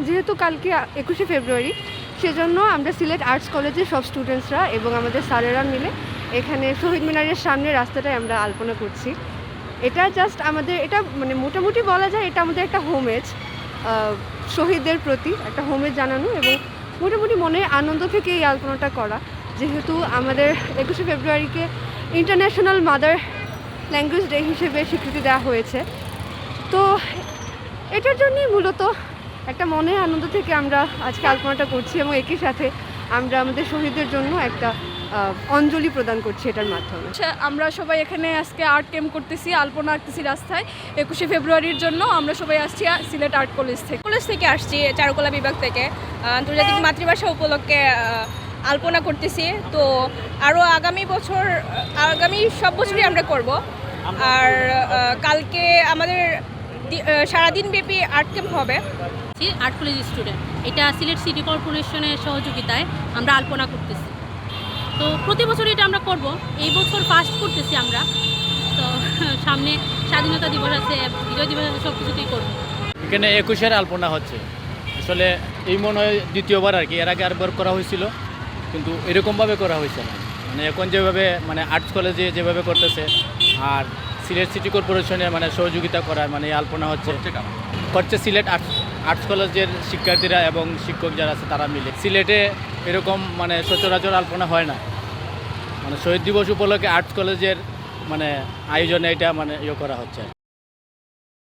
যেহেতু কালকে 21শে ফেব্রুয়ারি, সেজন্য আমরা সিলেট আর্টস কলেজের সব স্টুডেন্টসরা এবং আমাদের স্যারেরা মিলে এখানে শহীদ মিনারের সামনে রাস্তাটায় আমরা আলপনা করছি। এটা জাস্ট আমাদের, এটা মানে মোটামুটি বলা যায় এটা আমাদের একটা হোমেজ, শহীদদের প্রতি একটা হোমেজ জানানো, এবং মোটামুটি মনে আনন্দ থেকে এই আলপনাটা করা। যেহেতু আমাদের 21শে ফেব্রুয়ারিকে ইন্টারন্যাশনাল মাদার ল্যাঙ্গুয়েজ ডে হিসেবে স্বীকৃতি দেওয়া হয়েছে, তো এটার জন্যই মূলত একটা মনে আনন্দ থেকে আমরা আজকে আলপনাটা করছি, এবং একই সাথে আমরা আমাদের শহীদদের জন্য একটা অঞ্জলি প্রদান করছি এটার মাধ্যমে। আমরা সবাই এখানে আজকে আর্ট ক্যাম্প করতেছি, আলপনা আঁকতেছি রাস্তায় 21শে ফেব্রুয়ারির জন্য। আমরা সবাই আসছি সিলেট আর্ট কলেজ থেকে আসছি, চারুকলা বিভাগ থেকে। আন্তর্জাতিক মাতৃভাষা উপলক্ষে আলপনা করতেছি। তো আরও আগামী সব বছরই আমরা করব। আর কালকে আমাদের সারাদিন ব্যাপী আর্ট ক্যাম্প হবে। আর্ট কলেজ স্টুডেন্ট, এটা সিলেট সিটি কর্পোরেশনের সহযোগিতায় আমরা আলপনা করতেছি। তো প্রতি বছর এটা আমরা করব, এই বছর ফার্স্ট করতেছি আমরা। তো সামনে স্বাধীনতা দিবস আছে, বিজয় দিবস আছে, সব কিছুতেই করবো। এখানে 21-এর আলপনা হচ্ছে, আসলে এই মনে হয় দ্বিতীয়বার আর কি। এর আগে আরেকবার করা হয়েছিল, কিন্তু এরকমভাবে করা হয়েছে না। মানে এখন যেভাবে মানে আর্টস কলেজে যেভাবে করতেছে, আর সিলেট সিটি কর্পোরেশনের মানে সহযোগিতা করার মানে এই আলপনা করছে সিলেট আর্টস কলেজের শিক্ষার্থীরা এবং শিক্ষক যারা আছে তারা মিলে। সিলেটে এরকম মানে সচরাচর আলপনা হয় না, মানে শহীদ দিবস উপলক্ষে আর্টস কলেজের মানে আয়োজনে এটা মানে করা হচ্ছে।